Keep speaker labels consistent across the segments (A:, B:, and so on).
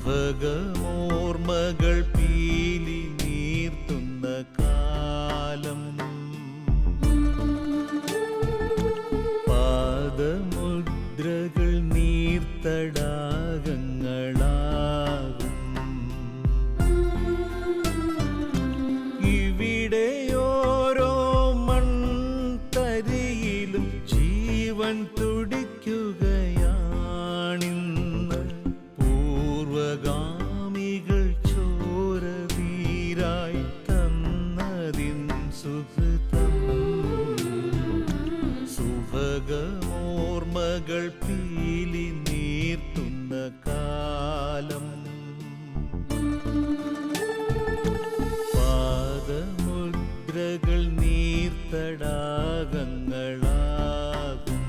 A: സുഭഗമോർമകൾ പീലി നീർത്തുന്ന കാലം, പാദമുദ്രകൾ നീർത്തടാകങ്ങളാകും. ഇവിടെയോരോ മൺതരിയിലും ജീവൻ തുടിക്കുകയാണിന്ന്. പൂർവഗാമികൾ ചോരതീരായി തന്നതിൻ സുഹൃതം. സുഭഗമോർമകൾ പീലി നീർത്തുന്ന കാലം, പാദമുദ്രകൾ നീർത്തടാകങ്ങളാകും.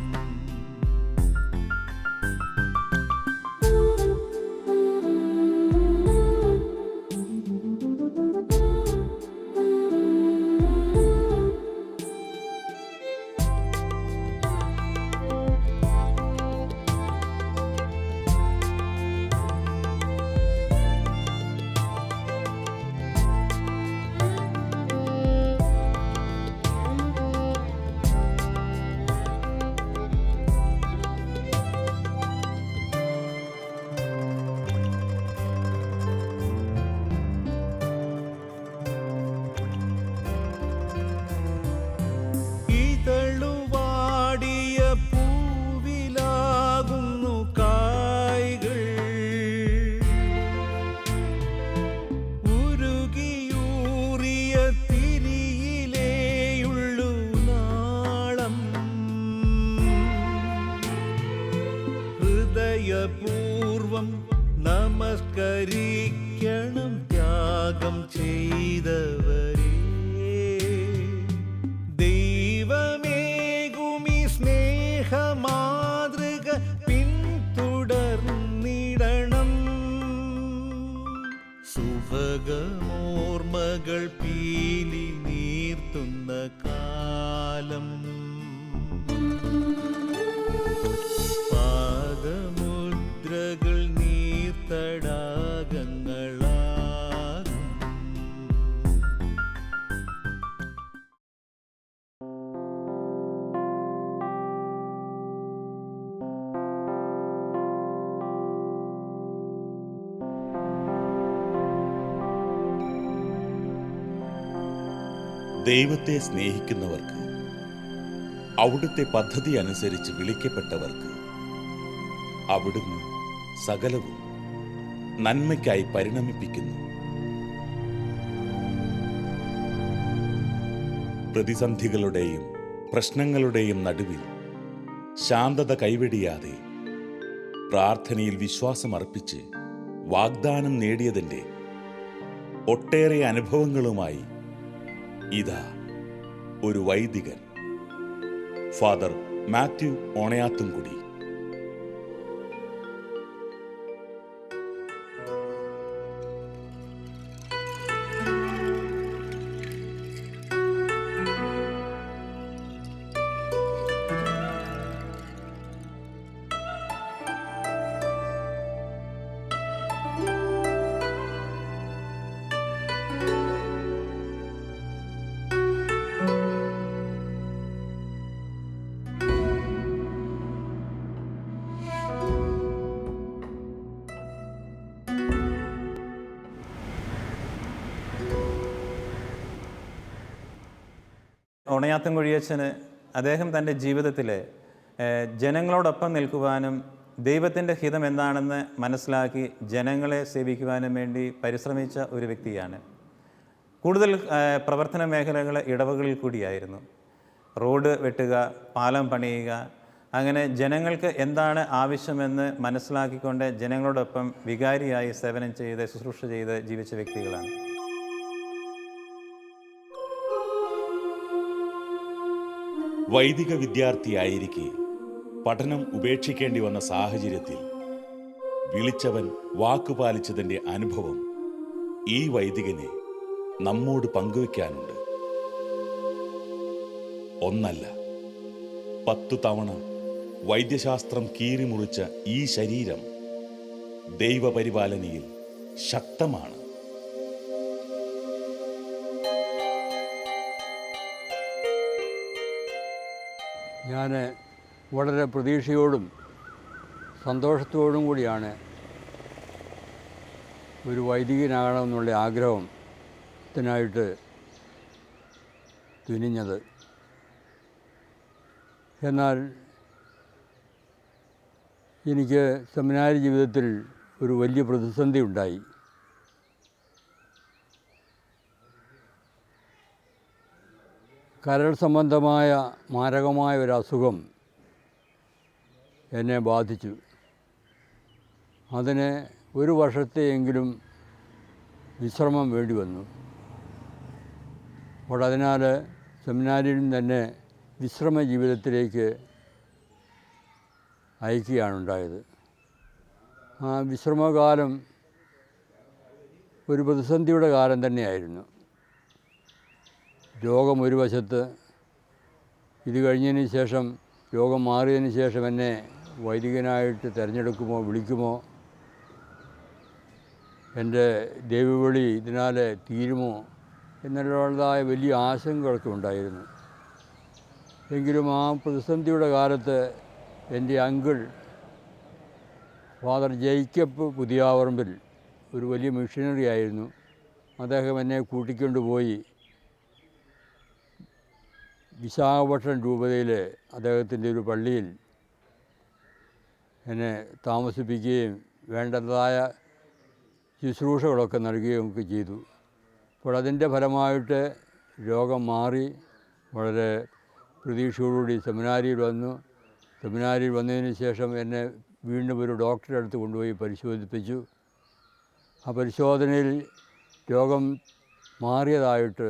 A: ഇതളുവാടിയ പൂവിലാകുന്നു കായ്കൾ, ഉരുകിയൂറിയ തിരിയിലേയുള്ളു നാളം. ഹൃദയപൂർവം നമസ്കരിക്കണം ത്യാഗം ചെയ്തവരെ. ദൈവമേകുമി സ്നേഹമാതൃക പിന്തുടർന്നിടണം. സുഭഗമോർമകൾ പീലി നീർത്തുന്ന കാലം, പാദമുദ്രകൾ നീർത്തടാകങ്ങളാകും.
B: ദൈവത്തെ സ്നേഹിക്കുന്നവർക്ക്, അവിടുത്തെ പദ്ധതി അനുസരിച്ച് വിളിക്കപ്പെട്ടവർക്ക് അവിടുന്ന് സകലവും നന്മയ്ക്കായി പരിണമിപ്പിക്കുന്നു. പ്രതിസന്ധികളുടെയും പ്രശ്നങ്ങളുടെയും നടുവിൽ ശാന്തത കൈവെടിയാതെ പ്രാർത്ഥനയിൽ വിശ്വാസമർപ്പിച്ച് വാഗ്ദാനം നേടിയതിൻ്റെ ഒട്ടേറെ അനുഭവങ്ങളുമായി ഇതാ ഒരു വൈദികൻ, ഫാദർ മാത്യു ഓണയാത്തുംകുടി.
C: ഓണയാത്തുംകുഴിയച്ഛന് അദ്ദേഹം തൻ്റെ ജീവിതത്തിൽ ജനങ്ങളോടൊപ്പം നിൽക്കുവാനും ദൈവത്തിൻ്റെ ഹിതം എന്താണെന്ന് മനസ്സിലാക്കി ജനങ്ങളെ സേവിക്കുവാനും വേണ്ടി പരിശ്രമിച്ച ഒരു വ്യക്തിയാണ്. കൂടുതൽ പ്രവർത്തന മേഖലകൾ ഇടവകളിൽ കൂടിയായിരുന്നു. റോഡ് വെട്ടുക, പാലം പണിയുക, അങ്ങനെ ജനങ്ങൾക്ക് എന്താണ് ആവശ്യമെന്ന് മനസ്സിലാക്കിക്കൊണ്ട് ജനങ്ങളോടൊപ്പം വികാരിയായി സേവനം ചെയ്ത് ശുശ്രൂഷ ചെയ്ത് ജീവിച്ച വ്യക്തികളാണ്.
B: വൈദിക വിദ്യാർത്ഥിയായിരിക്കെ പഠനം ഉപേക്ഷിക്കേണ്ടി വന്ന സാഹചര്യത്തിൽ വിളിച്ചവൻ വാക്കുപാലിച്ചതിൻ്റെ അനുഭവം ഈ വൈദികനെ നമ്മോട് പങ്കുവയ്ക്കാനുണ്ട്. ഒന്നല്ല 10 തവണ വൈദ്യശാസ്ത്രം കീറിമുറിച്ച ഈ ശരീരം ദൈവപരിപാലനയിൽ ശക്തമാണ്.
D: ഞാൻ വളരെ പ്രതീക്ഷയോടും സന്തോഷത്തോടും കൂടിയാണ് ഒരു വൈദികനാകണമെന്നുള്ള ആഗ്രഹത്തിനായിട്ട് തുനിഞ്ഞത്. എന്നാൽ എനിക്ക് സെമിനാരി ജീവിതത്തിൽ ഒരു വലിയ പ്രതിസന്ധി ഉണ്ടായി. കരൾ സംബന്ധമായ മാരകമായ ഒരു അസുഖം എന്നെ ബാധിച്ചു. അതിന് ഒരു വർഷത്തെയെങ്കിലും വിശ്രമം വേണ്ടി വന്നു. അപ്പോൾ അതിനാൽ സെമിനാരിയിൽ തന്നെ വിശ്രമ ജീവിതത്തിലേക്ക് അയക്കുകയാണുണ്ടായത്. ആ വിശ്രമകാലം ഒരു പ്രതിസന്ധിയുടെ കാലം തന്നെയായിരുന്നു. രോഗം ഒരു വശത്ത്, ഇത് കഴിഞ്ഞതിന് ശേഷം രോഗം മാറിയതിന് ശേഷം എന്നെ വൈദികനായിട്ട് തിരഞ്ഞെടുക്കുമോ വിളിക്കുമോ, എൻ്റെ ദൈവവിളി ഇതിനാൽ തീരുമോ എന്നുള്ളതായ വലിയ ആശങ്കകളൊക്കെ ഉണ്ടായിരുന്നു. എങ്കിലും ആ പ്രതിസന്ധിയുടെ കാലത്ത് എൻ്റെ അങ്കിൾ ഫാദർ ജേക്കബ് പുതിയാവറമ്പിൽ ഒരു വലിയ മിഷനറി ആയിരുന്നു. അദ്ദേഹം എന്നെ കൂട്ടിക്കൊണ്ടുപോയി വിശാഖപട്ടണം രൂപതയിലെ അദ്ദേഹത്തിൻ്റെ ഒരു പള്ളിയിൽ എന്നെ താമസിപ്പിക്കുകയും വേണ്ടതായ ശുശ്രൂഷകളൊക്കെ നൽകുകയും ഒക്കെ ചെയ്തു. അപ്പോൾ അതിൻ്റെ ഫലമായിട്ട് രോഗം മാറി വളരെ പ്രതീക്ഷയോടുകൂടി സെമിനാരിയിൽ വന്നു. സെമിനാരിയിൽ വന്നതിന് ശേഷം എന്നെ വീണ്ടും ഒരു ഡോക്ടറെ അടുത്ത് കൊണ്ടുപോയി പരിശോധിപ്പിച്ചു. ആ പരിശോധനയിൽ രോഗം മാറിയതായിട്ട്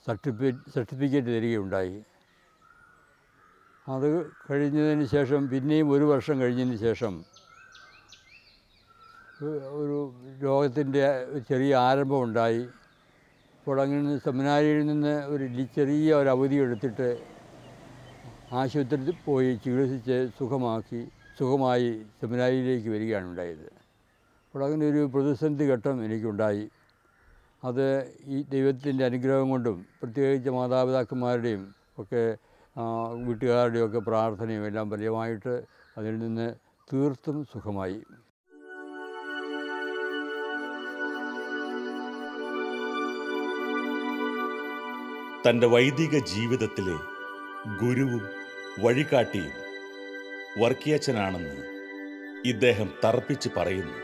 D: സർട്ടിഫിക്കറ്റ് തരികയുണ്ടായി. അത് കഴിഞ്ഞതിന് ശേഷം പിന്നെയും ഒരു വർഷം കഴിഞ്ഞതിന് ശേഷം ഒരു രോഗത്തിൻ്റെ ചെറിയ ആരംഭമുണ്ടായി. അപ്പോൾ അങ്ങനെ സെമിനാരിയിൽ നിന്ന് ചെറിയ ഒരു അവധി എടുത്തിട്ട് ആശുപത്രിയിൽ പോയി ചികിത്സിച്ച് സുഖമായി സെമിനാരിയിലേക്ക് വരികയാണ് ഉണ്ടായത്. അപ്പോൾ അങ്ങനെ ഒരു പ്രതിസന്ധി ഘട്ടം എനിക്കുണ്ടായി. അത് ഈ ദൈവത്തിൻ്റെ അനുഗ്രഹം കൊണ്ടും പ്രത്യേകിച്ച് മാതാപിതാക്കന്മാരുടെയും ഒക്കെ വീട്ടുകാരുടെയും ഒക്കെ പ്രാർത്ഥനയും എല്ലാം ഫലമായിട്ട് അതിൽ നിന്ന് തീർത്തും സുഖമായി.
B: തൻ്റെ വൈദിക ജീവിതത്തിലെ ഗുരുവും വഴികാട്ടിയും വർക്കിയച്ചനാണെന്ന് ഇദ്ദേഹം തറപ്പിച്ച് പറയുന്നു.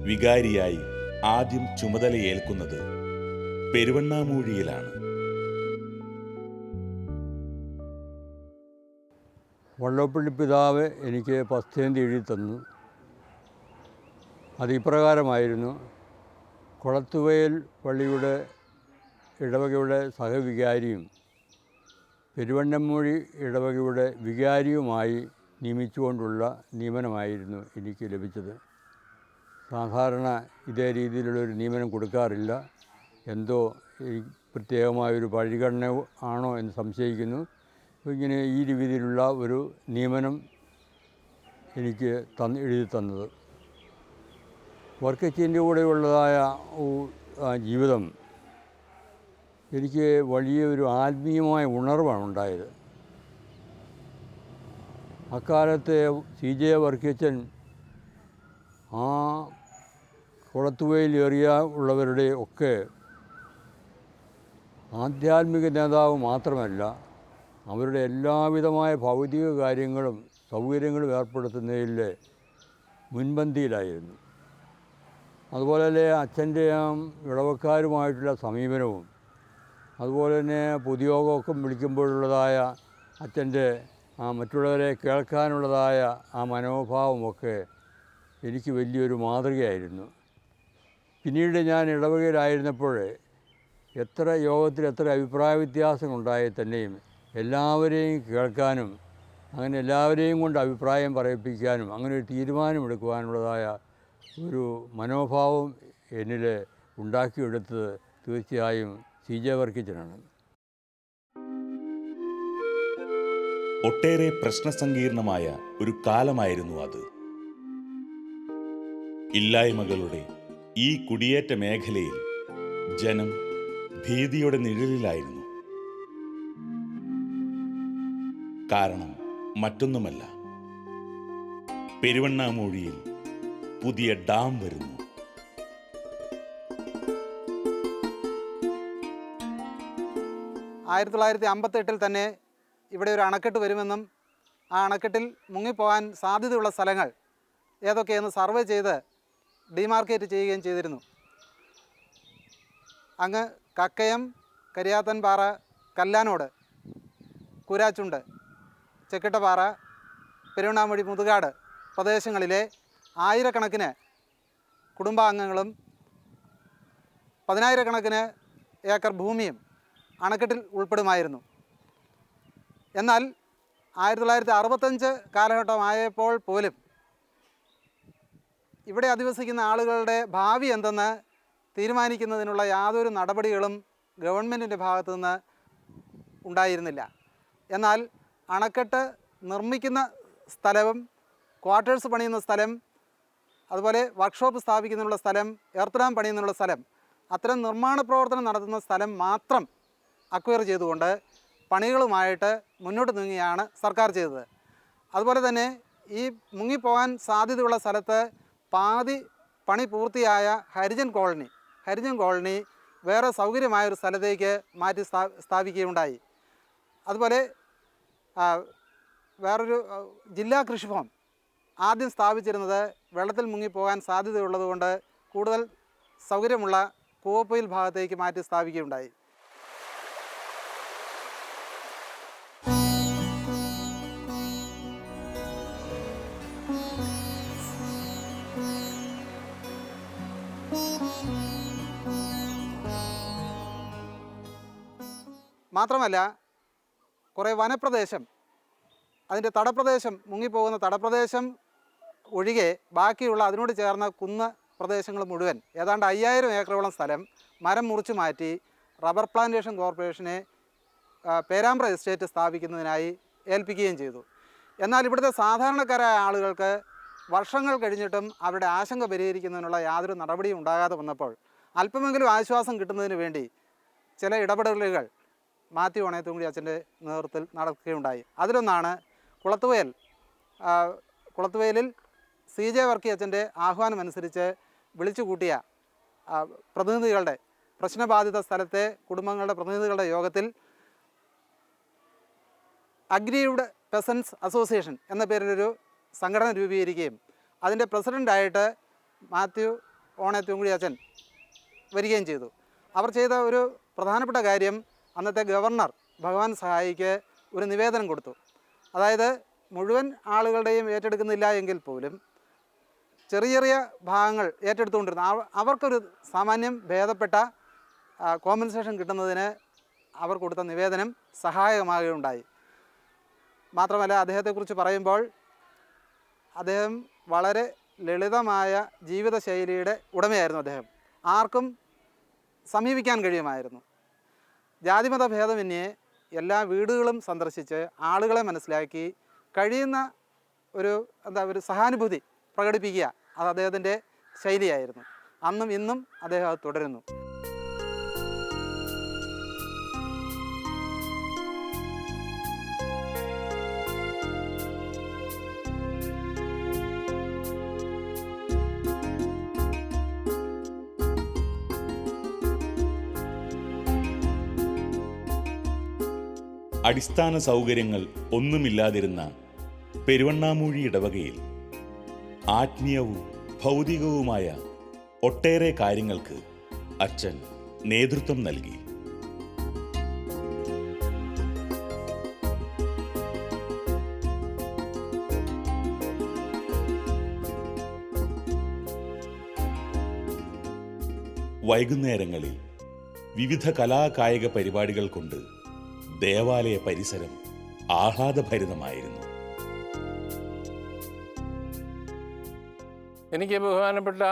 B: വികാരിയായി ആദ്യം ചുമതലയേൽക്കുന്നത് പെരുവണ്ണാമൂഴിയിലാണ്.
D: വള്ളപ്പള്ളി പിതാവ് എനിക്ക് പസ്ഥേന്തി എഴുതി തന്നു. അത് ഇപ്രകാരമായിരുന്നു: കൊളത്തുവയൽ പള്ളിയുടെ ഇടവകയുടെ സഹവികാരിയും പെരുവണ്ണമൂഴി ഇടവകയുടെ വികാരിയുമായി നിയമിച്ചുകൊണ്ടുള്ള നിയമനമായിരുന്നു എനിക്ക് ലഭിച്ചത്. സാധാരണ ഇതേ രീതിയിലുള്ളൊരു നിയമനം കൊടുക്കാറില്ല. എന്തോ പ്രത്യേകമായൊരു പരിഗണന ആണോ എന്ന് സംശയിക്കുന്നു. ഇങ്ങനെ ഈ രീതിയിലുള്ള ഒരു നിയമനം എനിക്ക് എഴുതി തന്നത്. വർക്കച്ചൻ്റെ കൂടെയുള്ളതായ ജീവിതം എനിക്ക് വലിയൊരു ആത്മീയമായ ഉണർവാണ് ഉണ്ടായത്. അക്കാലത്തെ CJ വർക്കച്ചൻ ആ കുളത്തുവയിൽ ഏറിയ ഉള്ളവരുടെ ഒക്കെ ആധ്യാത്മിക നേതാവ് മാത്രമല്ല, അവരുടെ എല്ലാവിധമായ ഭൗതിക കാര്യങ്ങളും സൗകര്യങ്ങളും ഏർപ്പെടുത്തുന്നതിൽ മുൻപന്തിയിലായിരുന്നു. അതുപോലെ തന്നെ അച്ഛൻ്റെ ഇടവക്കാരുമായിട്ടുള്ള സമീപനവും, അതുപോലെ തന്നെ പൊതുയോഗമൊക്കെ വിളിക്കുമ്പോഴുള്ളതായ അച്ഛൻ്റെ മറ്റുള്ളവരെ കേൾക്കാനുള്ളതായ ആ മനോഭാവമൊക്കെ എനിക്ക് വലിയൊരു മാതൃകയായിരുന്നു. പിന്നീട് ഞാൻ ഇടവകയിലായിരുന്നപ്പോൾ എത്ര അഭിപ്രായ വ്യത്യാസങ്ങളുണ്ടായി തന്നെയും എല്ലാവരെയും കേൾക്കാനും അങ്ങനെ എല്ലാവരെയും കൊണ്ട് അഭിപ്രായം പറയിപ്പിക്കാനും അങ്ങനെ ഒരു തീരുമാനമെടുക്കുവാനുള്ളതായ ഒരു മനോഭാവം എന്നിൽ ഉണ്ടാക്കിയെടുത്തത് തീർച്ചയായും CJ വർക്കിച്ചനാണ്.
B: ഒട്ടേറെ പ്രശ്നസങ്കീർണമായ ഒരു കാലമായിരുന്നു അത്. ഇല്ലായ്മകളുടെ ഈ കുടിയേറ്റ മേഖലയിൽ ജനം ഭീതിയുടെ നിഴലിലായിരുന്നു. കാരണം മറ്റൊന്നുമല്ല, പെരുവണ്ണാമൂഴിയിൽ പുതിയ ഡാം വരുന്നു.
E: ആയിരത്തി 1958 തന്നെ ഇവിടെ ഒരു അണക്കെട്ട് വരുമെന്നും ആ അണക്കെട്ടിൽ മുങ്ങിപ്പോകാൻ സാധ്യതയുള്ള സ്ഥലങ്ങൾ ഏതൊക്കെയെന്ന് സർവേ ചെയ്ത് ഡിമാർക്കേറ്റ് ചെയ്യുകയും ചെയ്തിരുന്നു. അങ്ങ് കക്കയം, കരിയാത്തൻപാറ, കല്ലാനോട്, കൂരാച്ചുണ്ട്, ചെക്കിട്ടപ്പാറ, പെരുവണ്ണാമൂഴി, മുതുകാട് പ്രദേശങ്ങളിലെ ആയിരക്കണക്കിന് കുടുംബാംഗങ്ങളും 10,000-കണക്കിന് ഏക്കർ ഭൂമിയും അണക്കെട്ടിൽ ഉൾപ്പെടുമായിരുന്നു. എന്നാൽ 1965 കാലഘട്ടമായപ്പോൾ പോലും ഇവിടെ അധിവസിക്കുന്ന ആളുകളുടെ ഭാവി എന്തെന്ന് തീരുമാനിക്കുന്നതിനുള്ള യാതൊരു നടപടികളും ഗവൺമെൻറ്റിൻ്റെ ഭാഗത്തു നിന്ന് ഉണ്ടായിരുന്നില്ല. എന്നാൽ അണക്കെട്ട് നിർമ്മിക്കുന്ന സ്ഥലവും ക്വാർട്ടേഴ്സ് പണിയുന്ന സ്ഥലം, അതുപോലെ വർക്ക്ഷോപ്പ് സ്ഥാപിക്കുന്നതിനുള്ള സ്ഥലം, എർത്ത് ഡാം പണിയുന്നതിനുള്ള സ്ഥലം, അത്തരം നിർമ്മാണ പ്രവർത്തനം നടത്തുന്ന സ്ഥലം മാത്രം അക്വയർ ചെയ്തുകൊണ്ട് പണികളുമായിട്ട് മുന്നോട്ട് നീങ്ങിയാണ് സർക്കാർ ചെയ്തത്. അതുപോലെ തന്നെ ഈ മുങ്ങിപ്പോകാൻ സാധ്യതയുള്ള സ്ഥലത്ത് പാതി പണി പൂർത്തിയായ ഹരിജൻ കോളനി വേറെ സൗകര്യമായൊരു സ്ഥലത്തേക്ക് മാറ്റി സ്ഥാപിക്കുകയുണ്ടായി. അതുപോലെ വേറൊരു ജില്ലാ കൃഷിഭവൻ ആദ്യം സ്ഥാപിച്ചിരുന്നത് വെള്ളത്തിൽ മുങ്ങിപ്പോകാൻ സാധ്യതയുള്ളതുകൊണ്ട് കൂടുതൽ സൗകര്യമുള്ള കൂവപ്പൊയിൽ ഭാഗത്തേക്ക് മാറ്റി സ്ഥാപിക്കുകയുണ്ടായി. മാത്രമല്ല കുറേ വനപ്രദേശം, അതിൻ്റെ തടപ്രദേശം, മുങ്ങിപ്പോകുന്ന തടപ്രദേശം ഒഴികെ ബാക്കിയുള്ള അതിനോട് ചേർന്ന കുന്ന് പ്രദേശങ്ങൾ മുഴുവൻ ഏതാണ്ട് 5000 ഏക്കറോളം സ്ഥലം മരം മുറിച്ചു മാറ്റി റബ്ബർ പ്ലാന്റേഷൻ കോർപ്പറേഷനെ പേരാമ്പ്ര എസ്റ്റേറ്റ് സ്ഥാപിക്കുന്നതിനായി ഏൽപ്പിക്കുകയും ചെയ്തു. എന്നാൽ ഇവിടുത്തെ സാധാരണക്കാരായ ആളുകൾക്ക് വർഷങ്ങൾ കഴിഞ്ഞിട്ടും അവരുടെ ആശങ്ക പരിഹരിക്കുന്നതിനുള്ള യാതൊരു നടപടിയും ഉണ്ടാകാതെ വന്നപ്പോൾ അല്പമെങ്കിലും ആശ്വാസം കിട്ടുന്നതിന് വേണ്ടി ചില ഇടപെടലുകൾ മാത്യു ഓണയത്തുംകുടി അച്ഛൻ്റെ നേതൃത്വത്തിൽ നടക്കുകയുണ്ടായി. അതിലൊന്നാണ് കുളത്തുവയലിൽ CJ വർക്കി അച്ഛൻ്റെ ആഹ്വാനമനുസരിച്ച് വിളിച്ചു കൂട്ടിയ പ്രതിനിധികളുടെ, പ്രശ്നബാധിത സ്ഥലത്തെ കുടുംബങ്ങളുടെ പ്രതിനിധികളുടെ യോഗത്തിൽ അഗ്രീവ്ഡ് പെസൻസ് അസോസിയേഷൻ എന്ന പേരിലൊരു സംഘടന രൂപീകരിക്കുകയും അതിൻ്റെ പ്രസിഡൻ്റായിട്ട് മാത്യു ഓണയത്തുംകുടി അച്ഛൻ വരികയും ചെയ്തു. അവർ ചെയ്ത ഒരു പ്രധാനപ്പെട്ട കാര്യം അന്നത്തെ ഗവർണർ ഭഗവാൻ സഹായിക്ക് ഒരു നിവേദനം കൊടുത്തു. അതായത് മുഴുവൻ ആളുകളുടെയും ഏറ്റെടുക്കുന്നില്ല എങ്കിൽ പോലും ചെറിയ ചെറിയ ഭാഗങ്ങൾ ഏറ്റെടുത്തുകൊണ്ടിരുന്നു അവർക്കൊരു സാമാന്യം ഭേദപ്പെട്ട കോമ്പൻസേഷൻ കിട്ടുന്നതിന് അവർ കൊടുത്ത നിവേദനം സഹായകമാകുകയുണ്ടായി. മാത്രമല്ല അദ്ദേഹത്തെക്കുറിച്ച് പറയുമ്പോൾ അദ്ദേഹം വളരെ ലളിതമായ ജീവിതശൈലിയുടെ ഉടമയായിരുന്നു. അദ്ദേഹം ആർക്കും സമീപിക്കാൻ കഴിയുമായിരുന്നു. ജാതിമത ഭേദമന്യേ എല്ലാ വീടുകളും സന്ദർശിച്ച് ആളുകളെ മനസ്സിലാക്കി കഴിയുന്ന ഒരു സഹാനുഭൂതി പ്രകടിപ്പിക്കുക, അത് അദ്ദേഹത്തിൻ്റെ ശൈലിയായിരുന്നു. അന്നും ഇന്നും അദ്ദേഹം അത് തുടരുന്നു.
B: അടിസ്ഥാന സൗകര്യങ്ങൾ ഒന്നുമില്ലാതിരുന്ന പെരുവണ്ണാമൂഴി ഇടവകയിൽ ആത്മീയവും ഭൗതികവുമായ ഒട്ടേറെ കാര്യങ്ങൾക്ക് അച്ഛൻ നേതൃത്വം നൽകി. വൈകുന്നേരങ്ങളിൽ വിവിധ കലാകായിക പരിപാടികൾ കൊണ്ട് ദേവാലയ പരിസരം ആഹ്ലാദഭരിതമായിരുന്നു.
F: എനിക്ക് ബഹുമാനപ്പെട്ട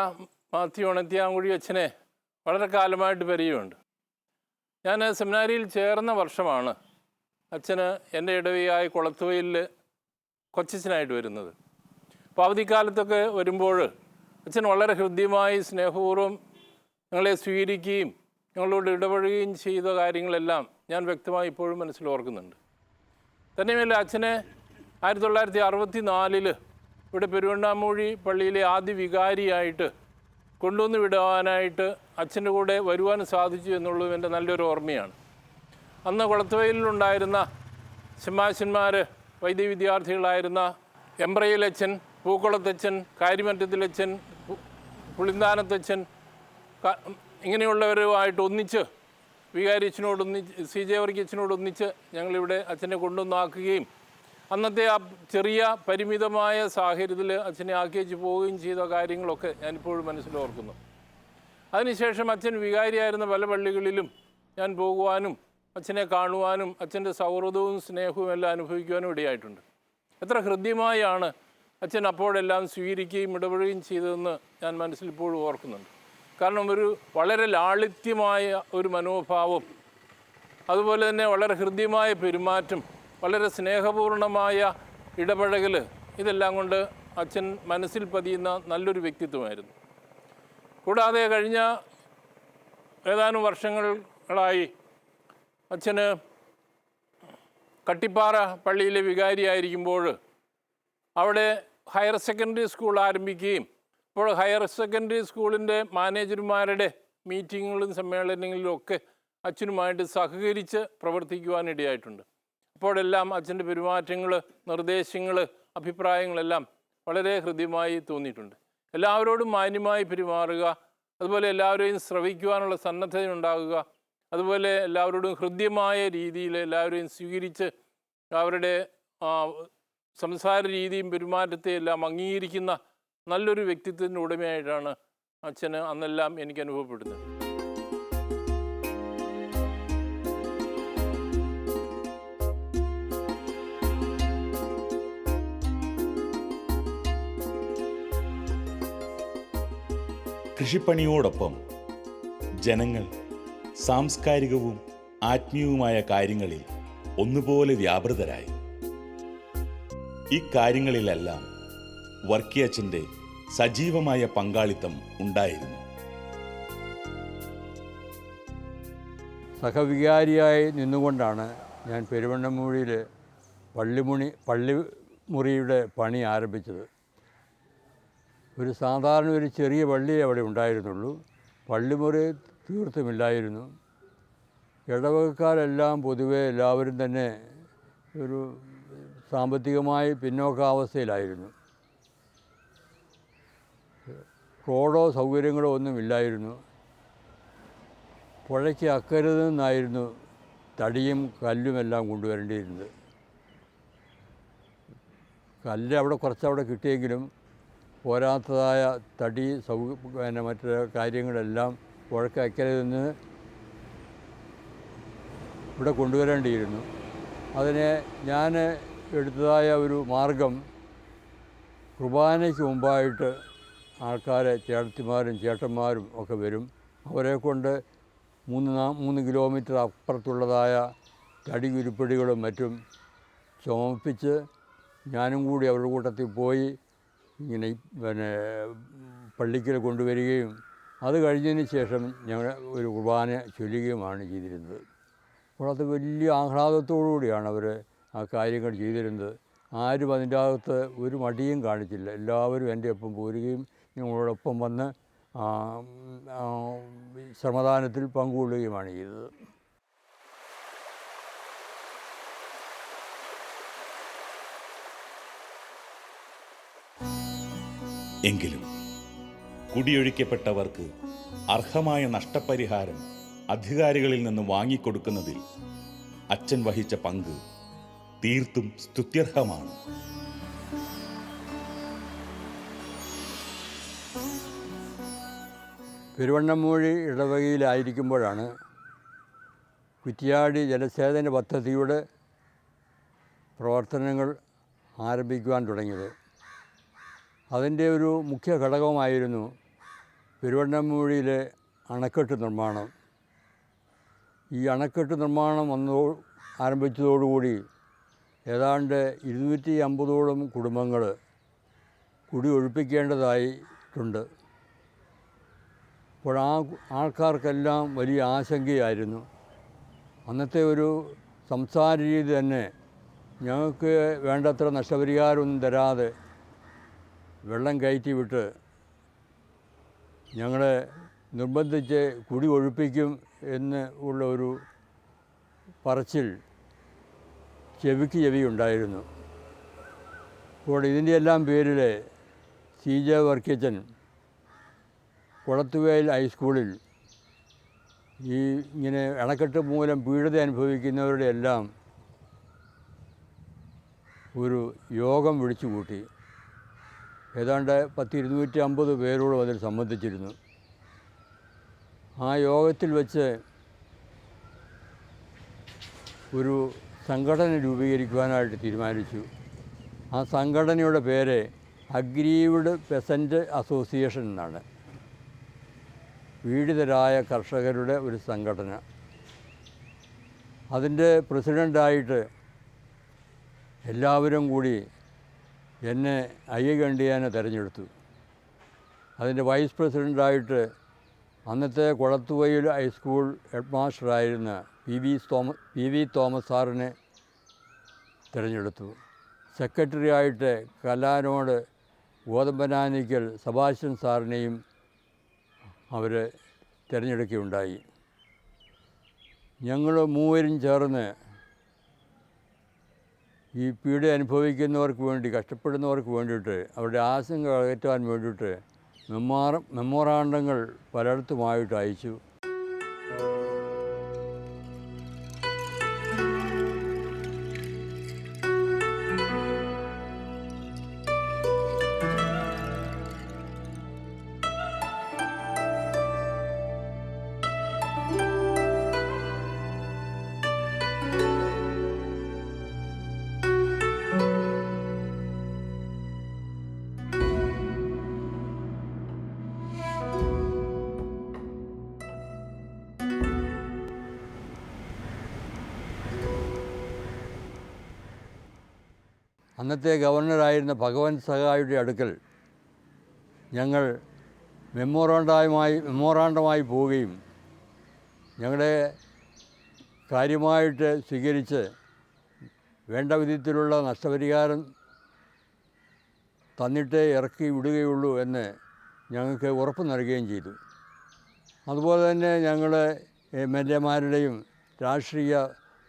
F: മാത്യു ഉണത്തിയാങ്കുഴി അച്ഛനെ വളരെ കാലമായിട്ട് പരിചയമുണ്ട്. ഞാൻ സെമിനാരിയിൽ ചേർന്ന വർഷമാണ് അച്ഛന് എൻ്റെ ഇടവകയായ കുളത്തുവയലിൽ കൊച്ചച്ഛനായിട്ട് വരുന്നത്. അപ്പോൾ അവധിക്കാലത്തൊക്കെ വരുമ്പോൾ അച്ഛൻ വളരെ ഹൃദ്യമായി സ്നേഹപൂർവ്വം ഞങ്ങളെ സ്വീകരിക്കുകയും ഞങ്ങളോട് ഇടപഴകുകയും ചെയ്ത കാര്യങ്ങളെല്ലാം ഞാൻ വ്യക്തമായി ഇപ്പോഴും മനസ്സിൽ ഓർക്കുന്നുണ്ട്. തന്നെയുമല്ല, അച്ഛനെ 1964 ഇവിടെ പെരുവണ്ണാമൂഴി പള്ളിയിലെ ആദ്യ വികാരിയായിട്ട് കൊണ്ടുവന്ന് വിടുവാനായിട്ട് അച്ഛൻ്റെ കൂടെ വരുവാൻ സാധിച്ചു എന്നുള്ളതും എൻ്റെ നല്ലൊരു ഓർമ്മയാണ്. അന്ന് കുളത്തുവയലിലുണ്ടായിരുന്ന ശമാശന്മാർ, വൈദ്യ വിദ്യാർത്ഥികളായിരുന്ന എംബ്രയിലച്ഛൻ, പൂക്കുളത്തച്ഛൻ, കാര്യമറ്റത്തിലച്ഛൻ, പുളിന്താനത്തച്ഛൻ, ഇങ്ങനെയുള്ളവരുമായിട്ട് ഒന്നിച്ച് വികാരി അച്ഛനോടൊന്നിച്ച് CJ വർഗീയച്ഛനോടൊന്നിച്ച് ഞങ്ങളിവിടെ അച്ഛനെ കൊണ്ടുവന്നാക്കുകയും അന്നത്തെ ആ ചെറിയ പരിമിതമായ സാഹചര്യത്തിൽ അച്ഛനെ ആക്കി വെച്ച് പോവുകയും ചെയ്ത കാര്യങ്ങളൊക്കെ ഞാനിപ്പോഴും മനസ്സിലോർക്കുന്നു. അതിനുശേഷം അച്ഛൻ വികാരിയായിരുന്ന പല പള്ളികളിലും ഞാൻ പോകുവാനും അച്ഛനെ കാണുവാനും അച്ഛൻ്റെ സൗഹൃദവും സ്നേഹവും എല്ലാം അനുഭവിക്കുവാനും ഇടയായിട്ടുണ്ട്. എത്ര ഹൃദ്യമായാണ് അച്ഛൻ അപ്പോഴെല്ലാം സ്വീകരിക്കുകയും ഇടപെടുകയും ചെയ്തതെന്ന് ഞാൻ മനസ്സിൽ ഇപ്പോഴും ഓർക്കുന്നുണ്ട്. കാരണം ഒരു വളരെ ലാളിത്യമായ ഒരു മനോഭാവം, അതുപോലെ തന്നെ വളരെ ഹൃദ്യമായ പെരുമാറ്റം, വളരെ സ്നേഹപൂർണമായ ഇടപഴകൽ, ഇതെല്ലാം കൊണ്ട് അച്ഛൻ മനസ്സിൽ പതിയുന്ന നല്ലൊരു വ്യക്തിത്വമായിരുന്നു. കൂടാതെ കഴിഞ്ഞ ഏതാനും വർഷങ്ങളായി അച്ഛന് കട്ടിപ്പാറ പള്ളിയിലെ വികാരിയായിരിക്കുമ്പോൾ അവിടെ ഹയർ സെക്കൻഡറി സ്കൂൾ ആരംഭിക്കുകയും ഇപ്പോൾ ഹയർ സെക്കൻഡറി സ്കൂളിൻ്റെ മാനേജർമാരുടെ മീറ്റിങ്ങുകളും സമ്മേളനങ്ങളിലും ഒക്കെ അച്ഛനുമായിട്ട് സഹകരിച്ച് പ്രവർത്തിക്കുവാനിടയായിട്ടുണ്ട്. അപ്പോഴെല്ലാം അച്ഛൻ്റെ പെരുമാറ്റങ്ങൾ, നിർദ്ദേശങ്ങൾ, അഭിപ്രായങ്ങളെല്ലാം വളരെ ഹൃദ്യമായി തോന്നിയിട്ടുണ്ട്. എല്ലാവരോടും മാന്യമായി പെരുമാറുക, അതുപോലെ എല്ലാവരെയും ശ്രവിക്കുവാനുള്ള സന്നദ്ധത ഉണ്ടാകുക, അതുപോലെ എല്ലാവരോടും ഹൃദ്യമായ രീതിയിൽ എല്ലാവരെയും സ്വീകരിച്ച് അവരുടെ സംസാര രീതിയും പെരുമാറ്റത്തെ എല്ലാം അംഗീകരിക്കുന്ന നല്ലൊരു വ്യക്തിത്വത്തിൻ്റെ ഉടമയായിട്ടാണ് അച്ഛന് അന്നെല്ലാം എനിക്ക് അനുഭവപ്പെടുന്നത്.
B: കൃഷിപ്പണിയോടൊപ്പം ജനങ്ങൾ സാംസ്കാരികവും ആത്മീയവുമായ കാര്യങ്ങളിൽ ഒന്നുപോലെ വ്യാപൃതരായി. ഈ കാര്യങ്ങളിലെല്ലാം വർക്കിയച്ഛൻ്റെ സജീവമായ പങ്കാളിത്തം ഉണ്ടായിരുന്നു.
D: സഹവികാരിയായി നിന്നുകൊണ്ടാണ് ഞാൻ പെരുവണ്ണമൂഴിയിൽ പള്ളിമുറിയുടെ പണി ആരംഭിച്ചത്. ഒരു സാധാരണ ഒരു ചെറിയ പള്ളിയെ അവിടെ ഉണ്ടായിരുന്നുള്ളൂ. പള്ളിമുറി തീർത്തുമില്ലായിരുന്നു. ഇടവകക്കാരെല്ലാം പൊതുവെ എല്ലാവരും തന്നെ ഒരു സാമ്പത്തികമായി പിന്നോക്കാവസ്ഥയിലായിരുന്നു. റോഡോ സൗകര്യങ്ങളോ ഒന്നുമില്ലായിരുന്നു. പുഴയ്ക്ക് അക്കരെ നിന്നായിരുന്നു തടിയും കല്ലുമെല്ലാം കൊണ്ടുവരേണ്ടിയിരുന്നത്. കല്ല് അവിടെ കുറച്ചവിടെ കിട്ടിയെങ്കിലും പോരാത്തതായ തടി മറ്റു കാര്യങ്ങളെല്ലാം പുഴയ്ക്ക് അക്കരെ നിന്ന് ഇവിടെ കൊണ്ടുവരേണ്ടിയിരുന്നു. അതിനെ ഞാൻ എടുത്തതായ ഒരു മാർഗം, കുർബാനയ്ക്ക് മുമ്പായിട്ട് ആൾക്കാരെ, ചേട്ടത്തിമാരും ചേട്ടന്മാരും ഒക്കെ വരും. അവരെ കൊണ്ട് 3 കിലോമീറ്റർ അപ്പുറത്തുള്ളതായ തടി ഉരുപ്പടികളും മറ്റും ചുമപ്പിച്ച് ഞാനും കൂടി അവരുടെ കൂട്ടത്തിൽ പോയി ഇങ്ങനെ പള്ളിക്കൽ കൊണ്ടുവരികയും അത് കഴിഞ്ഞതിന് ശേഷം ഞങ്ങൾ ഒരു കുർബാന ചൊല്ലുകയുമാണ് ചെയ്തിരുന്നത്. അപ്പോൾ അത് വലിയ ആഹ്ലാദത്തോടു കൂടിയാണ് അവർ ആ കാര്യങ്ങൾ ചെയ്തിരുന്നത്. ആരും അതിൻ്റെ അകത്ത് ഒരു മടിയും കാണിച്ചില്ല. എല്ലാവരും എൻ്റെ ഒപ്പം പോരുകയും ഞങ്ങളോടൊപ്പം വന്ന് ശ്രമദാനത്തിൽ പങ്കുകൊള്ളുകയുമാണ് ചെയ്തത്.
B: എങ്കിലും കുടിയൊഴിക്കപ്പെട്ടവർക്ക് അർഹമായ നഷ്ടപരിഹാരം അധികാരികളിൽ നിന്ന് വാങ്ങിക്കൊടുക്കുന്നതിൽ അച്ഛൻ വഹിച്ച പങ്ക് തീർത്തും സ്തുത്യർഹമാണ്.
D: പെരുവണ്ണമൂഴി ഇടവകയിലായിരിക്കുമ്പോഴാണ് കുറ്റിയാടി ജലസേചന പദ്ധതിയുടെ പ്രവർത്തനങ്ങൾ ആരംഭിക്കുവാൻ തുടങ്ങിയത്. അതിൻ്റെ ഒരു മുഖ്യ ഘടകമായിരുന്നു പെരുവണ്ണാമൂഴിയിലെ അണക്കെട്ട് നിർമ്മാണം. ഈ അണക്കെട്ട് നിർമ്മാണം ആരംഭിച്ചതോടുകൂടി ഏതാണ്ട് 250ഓളം കുടുംബങ്ങൾ കുടിയൊഴിപ്പിക്കേണ്ടതായിട്ടുണ്ട്. അപ്പോൾ ആ ആൾക്കാർക്കെല്ലാം വലിയ ആശങ്കയായിരുന്നു. അന്നത്തെ ഒരു സംസാര രീതി തന്നെ ഞങ്ങൾക്ക് വേണ്ടത്ര നഷ്ടപരിഹാരമൊന്നും തരാതെ വെള്ളം കയറ്റി വിട്ട് ഞങ്ങളെ നിർബന്ധിച്ച് കുടി ഒഴിപ്പിക്കും എന്ന് ഉള്ള ഒരു പറച്ചിൽ ചെവിക്ക് ചെവി ഉണ്ടായിരുന്നു. അപ്പോൾ ഇതിൻ്റെ എല്ലാം പേരിൽ CJ വർക്കിച്ചൻ കുളത്തുവേൽ ഹൈസ്കൂളിൽ ഈ ഇങ്ങനെ അണക്കെട്ട് മൂലം പീഡിത അനുഭവിക്കുന്നവരുടെ എല്ലാം ഒരു യോഗം വിളിച്ചു കൂട്ടി. ഏതാണ്ട് 250 പേരോളം അതിൽ സംബന്ധിച്ചിരുന്നു. ആ യോഗത്തിൽ വെച്ച് ഒരു സംഘടന രൂപീകരിക്കുവാനായിട്ട് തീരുമാനിച്ചു. ആ സംഘടനയുടെ പേര് അഗ്രീവ്ഡ് പെസൻറ്റ് അസോസിയേഷൻ എന്നാണ്. പീഡിതരായ കർഷകരുടെ ഒരു സംഘടന. അതിൻ്റെ പ്രസിഡൻ്റായിട്ട് എല്ലാവരും കൂടി എന്നെ ഐകകണ്ഠ്യേന തിരഞ്ഞെടുത്തു. അതിൻ്റെ വൈസ് പ്രസിഡൻ്റായിട്ട് അന്നത്തെ കുളത്തുവയൽ ഹൈസ്കൂൾ ഹെഡ് മാസ്റ്ററായിരുന്ന പി വി തോമസ് സാറിനെ തിരഞ്ഞെടുത്തു. സെക്രട്ടറി ആയിട്ട് കലാനോട് ഗോതമ്പനാനിക്കൽ സെബാസ്റ്റ്യൻ സാറിനെയും അവർ തിരഞ്ഞെടുക്കുകയുണ്ടായി. ഞങ്ങൾ മൂവരും ചേർന്ന് ഈ പീഡ അനുഭവിക്കുന്നവർക്ക് വേണ്ടി, കഷ്ടപ്പെടുന്നവർക്ക് വേണ്ടിയിട്ട്, അവരുടെ ആശങ്ക അകറ്റാൻ വേണ്ടിയിട്ട് മെമ്മോറാണ്ടങ്ങൾ പലയിടത്തുമായിട്ട് അയച്ചു. അന്നത്തെ ഗവർണറായിരുന്ന ഭഗവത് സഹായിയുടെ അടുക്കൽ ഞങ്ങൾ മെമ്മോറാണ്ടമായി പോവുകയും ഞങ്ങളെ കാര്യമായിട്ട് സ്വീകരിച്ച് വേണ്ട വിധത്തിലുള്ള നഷ്ടപരിഹാരം തന്നിട്ടേ ഇറക്കി വിടുകയുള്ളൂ എന്ന് ഞങ്ങൾക്ക് ഉറപ്പ് നൽകുകയും ചെയ്തു. അതുപോലെ തന്നെ ഞങ്ങൾ MLA-മാരുടെയും രാഷ്ട്രീയ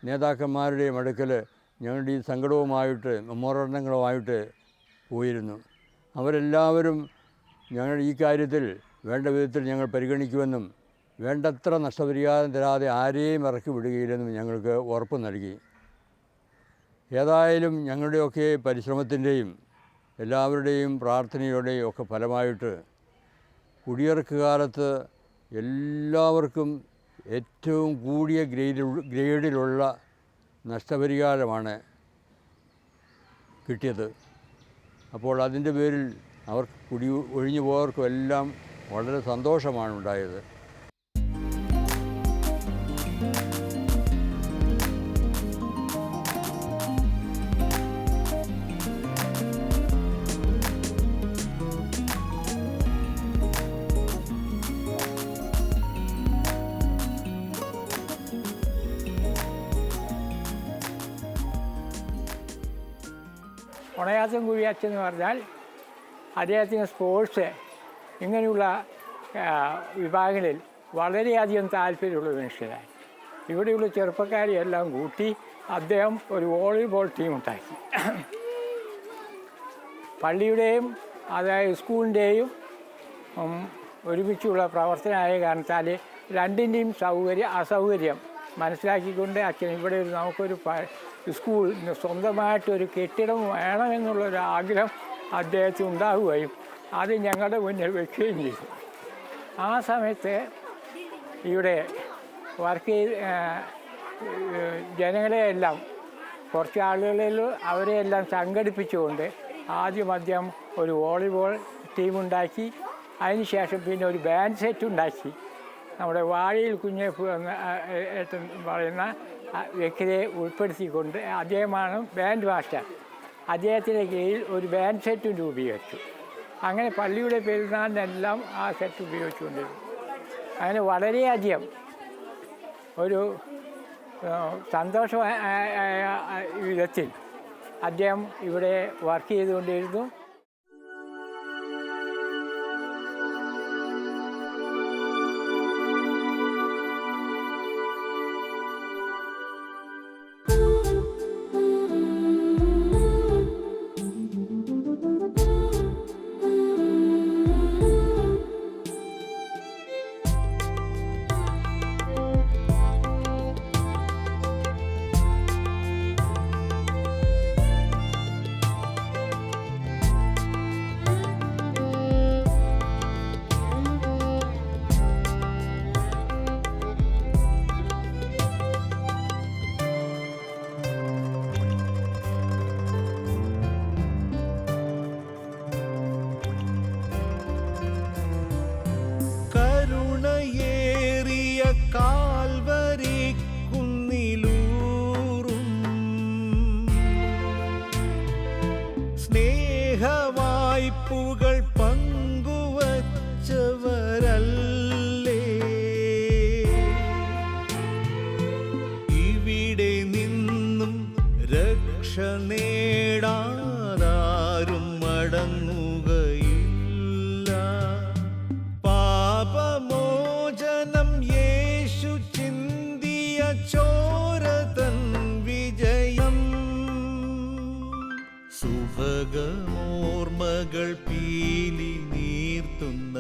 D: നേതാക്കന്മാരുടെയും അടുക്കൽ ഞങ്ങളുടെ ഈ സങ്കടവുമായിട്ട് മെമ്മോറാണ്ടങ്ങളുമായിട്ട് പോയിരുന്നു. അവരെല്ലാവരും ഞങ്ങൾ ഈ കാര്യത്തിൽ വേണ്ട വിധത്തിൽ ഞങ്ങൾ പരിഗണിക്കുമെന്നും വേണ്ടത്ര നഷ്ടപരിഹാരം തരാതെ ആരെയും ഇറക്കി വിടുകയില്ലെന്നും ഞങ്ങൾക്ക് ഉറപ്പ് നൽകി. ഏതായാലും ഞങ്ങളുടെയൊക്കെ പരിശ്രമത്തിൻ്റെയും എല്ലാവരുടെയും പ്രാർത്ഥനയുടെയും ഒക്കെ ഫലമായിട്ട് കുടിയിറക്ക് കാലത്ത് എല്ലാവർക്കും ഏറ്റവും കൂടിയ ഗ്രേഡിലുള്ള നഷ്ടപരിഹാരമാണ് കിട്ടിയത്. അപ്പോൾ അതിൻ്റെ പേരിൽ അവർക്ക് ഒഴിഞ്ഞു പോയവർക്കും എല്ലാം വളരെ സന്തോഷമാണ് ഉണ്ടായത്.
G: ഉണയാച്ചൻ കുഴിയാച്ചൻ എന്ന് പറഞ്ഞാൽ അദ്ദേഹത്തിന് സ്പോർട്സ് ഇങ്ങനെയുള്ള വിഭാഗങ്ങളിൽ വളരെയധികം താല്പര്യമുള്ള മനുഷ്യനായി. ഇവിടെയുള്ള ചെറുപ്പക്കാരെയെല്ലാം കൂട്ടി അദ്ദേഹം ഒരു വോളിബോൾ ടീം ഉണ്ടാക്കി. പള്ളിയുടെയും അതായത് സ്കൂളിൻ്റെയും ഒരുമിച്ചുള്ള പ്രവർത്തനമായ കാരണത്താൽ രണ്ടിൻ്റെയും അസൗകര്യം മനസ്സിലാക്കിക്കൊണ്ട് അച്ഛൻ ഇവിടെ നമുക്കൊരു സ്കൂൾ സ്വന്തമായിട്ടൊരു കെട്ടിടം വേണമെന്നുള്ളൊരു ആഗ്രഹം അദ്ദേഹത്തിന് ഉണ്ടാവുകയും അത് ഞങ്ങളുടെ മുന്നിൽ വയ്ക്കുകയും ചെയ്തു. ആ സമയത്ത് ഇവിടെ വർക്ക് ജനങ്ങളെയെല്ലാം കുറച്ച് ആളുകളിൽ അവരെയെല്ലാം സംഘടിപ്പിച്ചുകൊണ്ട് ആദ്യം അദ്ദേഹം ഒരു വോളിബോൾ ടീമുണ്ടാക്കി. അതിനുശേഷം പിന്നെ ഒരു ബാൻഡ് സെറ്റ് ഉണ്ടാക്കി. നമ്മുടെ വാഴയിൽ കുഞ്ഞേപ്പ് എന്ന് പറയുന്ന വ്യക്തിയെ ഉൾപ്പെടുത്തിക്കൊണ്ട് അദ്ദേഹമാണ് ബാൻഡ് മാസ്റ്റർ. അദ്ദേഹത്തിൻ്റെ കീഴിൽ ഒരു ബാൻഡ് സെറ്റും രൂപീകരിച്ചു. അങ്ങനെ പള്ളിയുടെ പെരുന്നാളിനെല്ലാം ആ സെറ്റ് ഉപയോഗിച്ചുകൊണ്ടിരുന്നു. അങ്ങനെ വളരെയധികം ഒരു സന്തോഷമായ വിധത്തിൽ അദ്ദേഹം ഇവിടെ വർക്ക് ചെയ്തുകൊണ്ടിരുന്നു.
A: കരുണയേറിയ കാൽവരി കുന്നിലൂറും സ്നേഹവായ്പുകൾ പങ്കുവച്ചവരല്ലേ ഇവിടെ നിന്നും രക്ഷ നേടാനാരും മടങ്ങുകയില്ല. പാപമോചനം യേശു ചിന്തിയ ചോരതൻ വിജയം. സുഭഗമോർമകൾ പീലി നീർത്തുന്ന